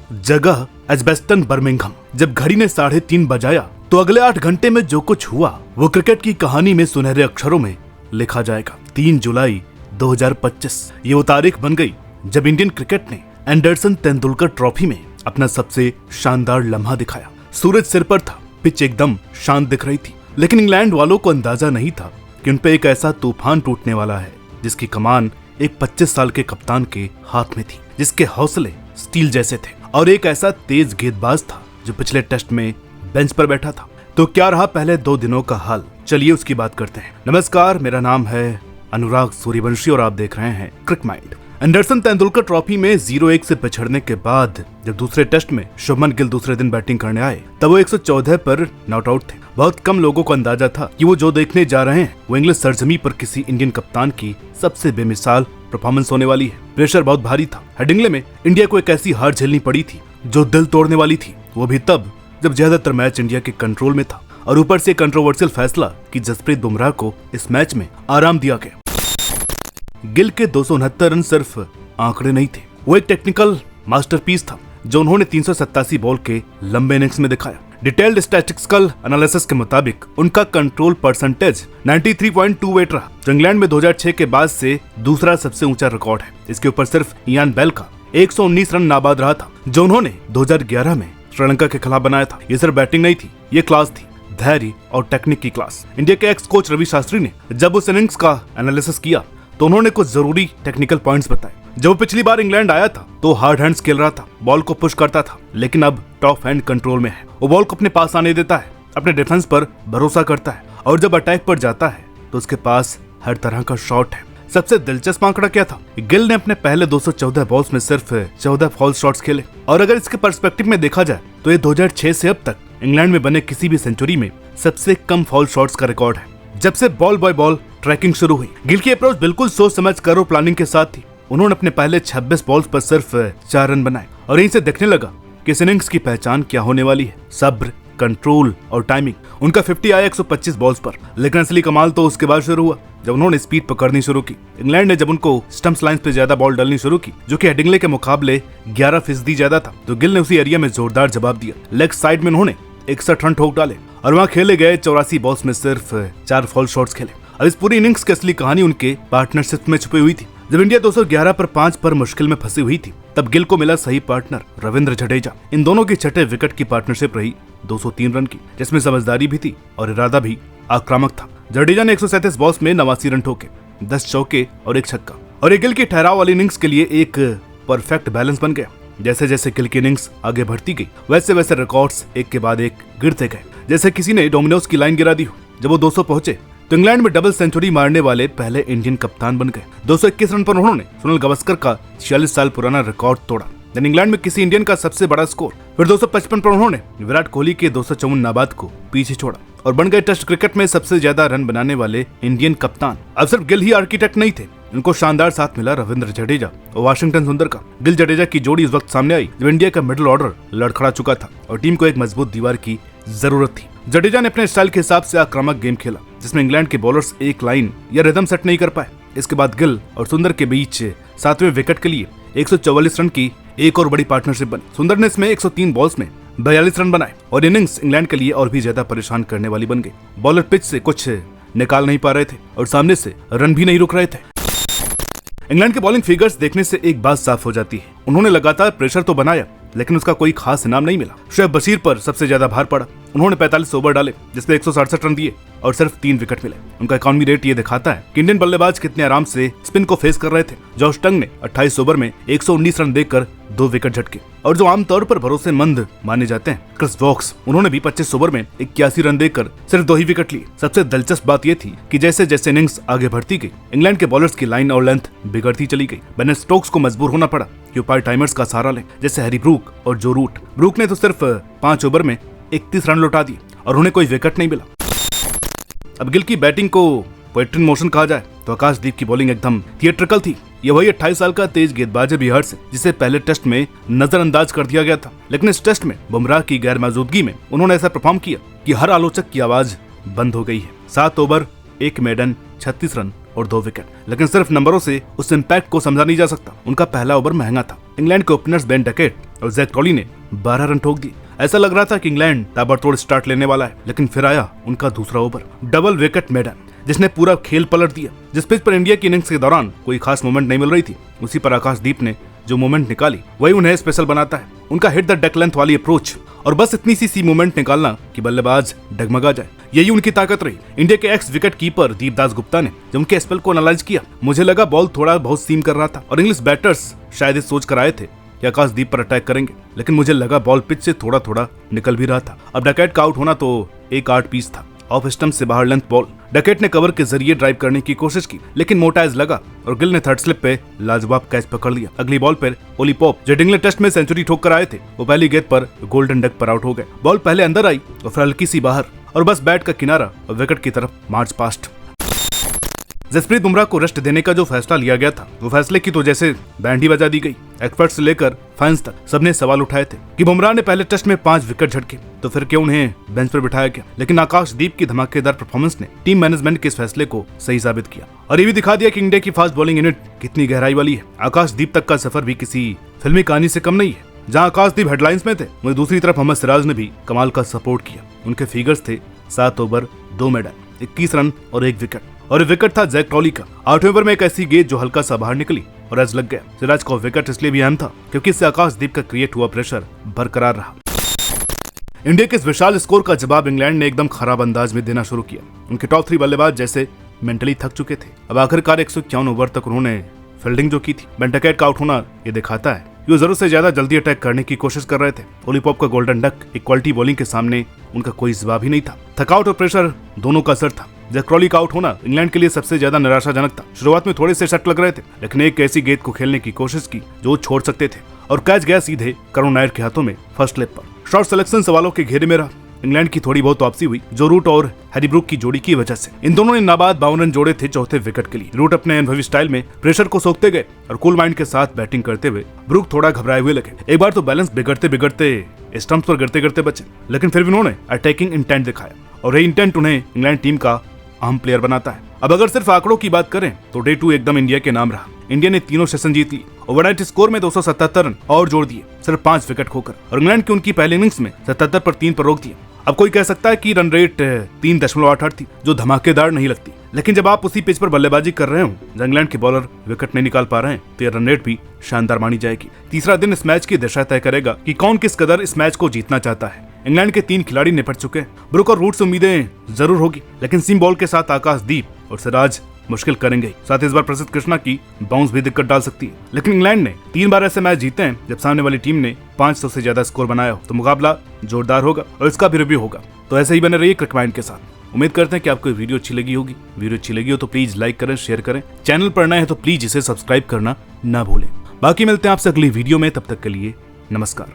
जगह Edgbaston Birmingham. जब घड़ी ने 3:30 बजाया तो अगले 8 घंटे में जो कुछ हुआ वो क्रिकेट की कहानी में सुनहरे अक्षरों में लिखा जाएगा। 3 जुलाई 2025 ये वो तारीख बन गई जब इंडियन क्रिकेट ने एंडरसन तेंदुलकर ट्रॉफी में अपना सबसे शानदार लम्हा दिखाया। सूरज सिर पर था, पिच एकदम शांत दिख रही थी, लेकिन इंग्लैंड वालों को अंदाजा नहीं था कि उन पे एक ऐसा तूफान टूटने वाला है जिसकी कमान एक 25 साल के कप्तान के हाथ में थी, जिसके हौसले स्टील जैसे थे और एक ऐसा तेज गेंदबाज था जो पिछले टेस्ट में बेंच पर बैठा था। तो क्या रहा पहले 2 दिनों का हाल, चलिए उसकी बात करते हैं। नमस्कार, मेरा नाम है अनुराग सूर्यवंशी और आप देख रहे हैं क्रिक माइंड। एंडरसन तेंदुलकर ट्रॉफी में 0-1 से पिछड़ने के बाद जब दूसरे टेस्ट में शुभमन गिल दूसरे दिन बैटिंग करने आए तब वो 114 पर नॉट आउट थे। बहुत कम लोगों को अंदाजा था कि वो जो देखने जा रहे हैं वो इंग्लिश सरजमी पर किसी इंडियन कप्तान की सबसे बेमिसाल परफॉर्मेंस होने वाली है। प्रेशर बहुत भारी था। हेडिंग्ले में इंडिया को एक ऐसी हार झेलनी पड़ी थी जो दिल तोड़ने वाली थी, वो भी तब जब ज्यादातर मैच इंडिया के कंट्रोल में था और ऊपर से कंट्रोवर्शियल फैसला कि जसप्रीत बुमराह को इस मैच में आराम दिया गया। गिल के 269 रन सिर्फ आंकड़े नहीं थे, वो एक टेक्निकल मास्टरपीस था जो उन्होंने 387 बॉल के लंबे इनिंग्स में दिखाया। डिटेल्ड स्टैटिस्टिकल एनालिसिस के मुताबिक उनका कंट्रोल परसेंटेज 93.28 रहा, जो इंग्लैंड में 2006 के बाद से दूसरा सबसे ऊंचा रिकॉर्ड है। इसके ऊपर सिर्फ इयान बेल का 119 रन नाबाद रहा था जो उन्होंने 2011 में श्रीलंका के खिलाफ बनाया था। ये सिर्फ बैटिंग नहीं थी, ये क्लास थी, धैर्य और टेक्निक की क्लास। इंडिया के एक्स कोच रवि शास्त्री ने जब उस इनिंग्स का एनालिसिस किया तो उन्होंने कुछ जरूरी टेक्निकल पॉइंट्स बताए। जब पिछली बार इंग्लैंड आया था तो हार्ड हैंड्स खेल रहा था, बॉल को पुश करता था, लेकिन अब टॉप हैंड कंट्रोल में है। वो बॉल को अपने पास आने देता है, अपने डिफेंस पर भरोसा करता है और जब अटैक पर जाता है तो उसके पास हर तरह का शॉट है। सबसे दिलचस्प आंकड़ा क्या था? गिल ने अपने पहले 214 बॉल्स में सिर्फ 14 फॉल शॉट्स खेले और अगर इसके पर्सपेक्टिव में देखा जाए तो ये 2006 से अब तक इंग्लैंड में बने किसी भी सेंचुरी में सबसे कम फॉल शॉट्स का रिकॉर्ड है। जब से बॉल बाय बॉल ट्रैकिंग शुरू हुई, गिल की अप्रोच बिल्कुल सोच समझ कर और प्लानिंग के साथ थी। उन्होंने अपने पहले 26 बॉल्स पर सिर्फ 4 रन बनाए और यहीं से देखने लगा कि इस इनिंग्स की पहचान क्या होने वाली है। सब्र, कंट्रोल और टाइमिंग। उनका 50 आया 125 बॉल्स पर, लेकिन असली कमाल तो उसके बाद शुरू हुआ जब उन्होंने स्पीड पकड़नी शुरू की। इंग्लैंड ने जब उनको स्टंप्स लाइंस पे ज्यादा बॉल डालनी शुरू की, जो कि हेडिंग्ले के मुकाबले 11% ज्यादा था, तो गिल ने उसी एरिया में जोरदार जवाब दिया। लेग साइड में उन्होंने 61 रन ठोक डाले और वहाँ खेले गए 84 बॉल्स में सिर्फ 4 फॉल शॉट्स खेले। अब इस पूरी इनिंग्स की असली कहानी उनके पार्टनरशिप में छुपी हुई थी। जब इंडिया 211 पर 5 पर मुश्किल में फंसी हुई थी तब गिल को मिला सही पार्टनर रविंद्र जडेजा। इन दोनों की छठे विकेट की पार्टनरशिप रही 203 रन की, जिसमें समझदारी भी थी और इरादा भी आक्रामक था। जडेजा ने 137 बॉल्स में 89 रन ठोके, 10 चौके और 1 छक्का, और गिल की ठहराव वाली इनिंग्स के लिए एक परफेक्ट बैलेंस बन गया। जैसे जैसे गिल की इनिंग्स आगे बढ़ती गई वैसे वैसे रिकॉर्ड्स एक के बाद एक गिरते गए, जैसे किसी ने डोमिनोज की लाइन गिरा दी हो। जब वो 200 पहुंचे तो इंग्लैंड में डबल सेंचुरी मारने वाले पहले इंडियन कप्तान बन गए। 221 रन पर उन्होंने सुनील गावस्कर का 46 साल पुराना रिकॉर्ड तोड़ा, यानी इंग्लैंड में किसी इंडियन का सबसे बड़ा स्कोर। फिर 255 पर उन्होंने विराट कोहली के 254 नाबाद को पीछे छोड़ा और बन गए टेस्ट क्रिकेट में सबसे ज्यादा रन बनाने वाले इंडियन कप्तान। अब सिर्फ गिल ही आर्किटेक्ट नहीं थे, उनको शानदार साथ मिला रविंद्र जडेजा और वाशिंगटन सुंदर का। गिल जडेजा की जोड़ी इस वक्त सामने आई जब इंडिया का मिडिल ऑर्डर लड़खड़ा चुका था और टीम को एक मजबूत दीवार की जरूरत थी। जडेजा ने अपने स्टाइल के हिसाब से आक्रामक गेम खेला जिसमें इंग्लैंड के बॉलर्स एक लाइन या रिदम सेट नहीं कर पाए। इसके बाद गिल और सुंदर के बीच 7वें विकेट के लिए 144 रन की एक और बड़ी पार्टनरशिप बनी। सुंदर ने इसमें 103 बॉल्स में 42 रन बनाए और इनिंग्स इंग्लैंड के लिए और भी ज्यादा परेशान करने वाली बन गई। बॉलर पिच से कुछ निकाल नहीं पा रहे थे और सामने से रन भी नहीं रुक रहे थे। इंग्लैंड के बॉलिंग फिगर्स देखने से एक बात साफ हो जाती है, उन्होंने लगातार प्रेशर तो बनाया लेकिन उसका कोई खास इनाम नहीं मिला। शुएब बशीर पर सबसे ज्यादा भार पड़ा, उन्होंने 45 ओवर डाले जिसमें 167 रन दिए और सिर्फ 3 विकेट मिले। उनका इकॉनमी रेट ये दिखाता है कि इंडियन बल्लेबाज कितने आराम से स्पिन को फेस कर रहे थे। जॉश टंग ने 28 ओवर में 119 रन देकर 2 विकेट झटके और जो आमतौर पर भरोसेमंद माने जाते हैं क्रिस वोक्स, उन्होंने भी 25 ओवर में 81 रन देकर सिर्फ 2 ही विकेट लिए। सबसे दिलचस्प बात यह थी कि जैसे जैसे इनिंग्स आगे बढ़ती गई इंग्लैंड के बॉलर्स की लाइन और लेंथ बिगड़ती चली गई। बेन स्टोक्स को मजबूर होना पड़ा कि उपाय टाइमर्स का सहारा लें, जैसे हैरी ब्रूक और जो रूट। ब्रूक ने तो सिर्फ 5 ओवर में 31 रन लौटा दिए और उन्हें कोई विकेट नहीं मिला। अब गिल की बैटिंग को पोएट्री मोशन कहा जाए तो आकाशदीप की बॉलिंग एकदम थिएट्रिकल थी। ये वही 28 साल का तेज गेंदबाज है बिहार से, जिसे पहले टेस्ट में नजरअंदाज कर दिया गया था, लेकिन इस टेस्ट में बुमराह की गैर मौजूदगी में उन्होंने ऐसा परफॉर्म किया कि हर आलोचक की आवाज बंद हो गई है। 7 ओवर 1 मेडन 36 रन और 2 विकेट। लेकिन सिर्फ नंबरों से उस इम्पैक्ट को समझा नहीं जा सकता। उनका पहला ओवर महंगा था। इंग्लैंड के ओपनर्स बेन डकेट और जैक क्रॉली ने 12 रन ठोक दिए। ऐसा लग रहा था कि इंग्लैंड ताबड़तोड़ स्टार्ट लेने वाला है, लेकिन फिर आया उनका दूसरा ओवर, डबल विकेट मेडन, जिसने पूरा खेल पलट दिया। जिस पिच पर इंडिया की इनिंग्स के दौरान कोई खास मोमेंट नहीं मिल रही थी, उसी पर आकाशदीप ने जो मोमेंट निकाली वही उन्हें स्पेशल बनाता है। उनका हिट द डेक लेंथ वाली अप्रोच और बस इतनी सी मोमेंट निकालना कि बल्लेबाज डगमगा जाए, यही उनकी ताकत रही। इंडिया के x wicket keeper Deepdas Gupta ने जब उनके स्पेल को एनालाइज किया, मुझे लगा बॉल थोड़ा बहुत सीम कर रहा था और इंग्लिश बैटर्स शायद इस सोच कर आए थे कि आकाशदीप पर अटैक करेंगे, लेकिन मुझे लगा बॉल पिच से थोड़ा थोड़ा निकल भी रहा था। अब डकैट का आउट होना तो एक आर्ट पीस था। ऑफ स्टंप से बाहर लेंथ बॉल, डकैट ने कवर के जरिए ड्राइव करने की कोशिश की, लेकिन मोटा एज लगा और गिल ने थर्ड स्लिप पे लाजवाब कैच पकड़ लिया। अगली बॉल पर ओली पॉप, जो डिंगले टेस्ट में सेंचुरी ठोक कर आए थे, वो पहली गेंद पर गोल्डन डक पर आउट हो गए। बॉल पहले अंदर आई और फिर हल्की सी बाहर और बस बैट का किनारा और विकेट की तरफ मार्च पास्ट। जसप्रीत बुमराह को रेस्ट देने का जो फैसला लिया गया था, वो फैसले की तो जैसे बैंड ही बजा दी गई। एक्सपर्ट से लेकर फैंस तक सबने सवाल उठाए थे कि बुमराह ने पहले टेस्ट में 5 विकेट झटके, तो फिर क्यों उन्हें बेंच पर बिठाया गया। लेकिन आकाशदीप की धमाकेदार परफॉर्मेंस ने टीम मैनेजमेंट के इस फैसले को सही साबित किया और ये भी दिखा दिया कि इंडिया की फास्ट बॉलिंग यूनिट कितनी गहराई वाली है। आकाशदीप तक का सफर भी किसी फिल्मी कहानी से कम नहीं है। जहां आकाशदीप हेडलाइंस में थे, वहीं दूसरी तरफ मोहम्मद सिराज ने भी कमाल का सपोर्ट किया। उनके फिगर्स थे 7 ओवर 2 मेडन, 21 रन और 1 विकेट, और विकेट था जैक क्रॉली का। 8वें ओवर में एक ऐसी गेंद जो हल्का सा बाहर निकली और एज लग गया। सिराज का विकेट इसलिए भी अहम था क्योंकि इससे आकाशदीप का क्रिएट हुआ प्रेशर बरकरार रहा। इंडिया के इस विशाल स्कोर का जवाब इंग्लैंड ने एकदम खराब अंदाज में देना शुरू किया। उनके टॉप 3 बल्लेबाज जैसे मेंटली थक चुके थे। अब आखिरकार 151 ओवर तक उन्होंने फील्डिंग जो की थी, बेन डकैट का आउट होना ये दिखाता है कि वो जरूरत से ज्यादा जल्दी अटैक करने की कोशिश कर रहे थे। ओली पॉप का गोल्डन डक एक क्वालिटी बॉलिंग के सामने उनका कोई जवाब ही नहीं था। थकावट और प्रेशर दोनों का असर था। जैक क्रॉली का आउट होना इंग्लैंड के लिए सबसे ज्यादा निराशाजनक था। शुरुआत में थोड़े से शट लग रहे थे, लेकिन एक ऐसी गेंद को खेलने की कोशिश की जो छोड़ सकते थे और कैच गया सीधे करुण नायर के हाथों में फर्स्ट स्लिप पर। शॉर्ट सिलेक्शन सवालों के घेरे में रहा। इंग्लैंड की थोड़ी बहुत वापसी हुई जो रूट और हैरी ब्रूक की जोड़ी की वजह से। इन दोनों ने नाबाद 52 रन जोड़े थे चौथे विकेट के लिए। रूट अपने अनुभवी स्टाइल में प्रेशर को सोखते गए और कूल माइंड के साथ बैटिंग करते हुए ब्रूक थोड़ा घबराए हुए लगे। एक बार तो बैलेंस बिगड़ते बिगड़ते स्टंप्स पर गिरते गिरते बचे, लेकिन फिर भी उन्होंने अटैकिंग इंटेंट दिखाया और ये इंटेंट उन्हें इंग्लैंड टीम का अहम प्लेयर बनाता है। अब अगर सिर्फ आंकड़ों की बात करें तो डे 2 एकदम इंडिया के नाम रहा। इंडिया ने तीनों सेशन जीत ली, ओवरनाइट स्कोर में 277 रन और जोड़ दिए, सिर्फ 5 विकेट खोकर, और इंग्लैंड की उनकी पहली इनिंग्स में 77 पर 3 पर रोक दिया। अब कोई कह सकता है कि रन रेट 3.88 थी, जो धमाकेदार नहीं लगती, लेकिन जब आप उसी पिच पर बल्लेबाजी कर रहे हो जब इंग्लैंड के बॉलर विकेट नहीं निकाल पा रहे हैं, तो यह रन रेट भी शानदार मानी जाएगी। तीसरा दिन इस मैच की दिशा तय करेगा कि कौन किस कदर इस मैच को जीतना चाहता है। इंग्लैंड के 3 खिलाड़ी निपट चुके हैं। ब्रूक और रूट से उम्मीदें जरूर होगी, लेकिन सीम बॉल के साथ आकाशदीप और सिराज मुश्किल करेंगे। साथ ही इस बार प्रसिद्ध कृष्णा की बाउंस भी दिक्कत डाल सकती है। लेकिन इंग्लैंड ने 3 बार ऐसे मैच जीते हैं जब सामने वाली टीम ने 500 से ज्यादा स्कोर बनाया हो, तो मुकाबला जोरदार होगा और इसका भी रिव्यू होगा। तो ऐसे ही बने रहिए क्रिक माइंड के साथ। उम्मीद करते हैं कि आपको वीडियो अच्छी लगी होगी। वीडियो अच्छी लगी हो तो प्लीज लाइक करें, शेयर करें। चैनल पर नए हैं तो प्लीज इसे सब्सक्राइब करना ना भूलें। बाकी मिलते हैं आपसे अगली वीडियो में, तब तक के लिए नमस्कार।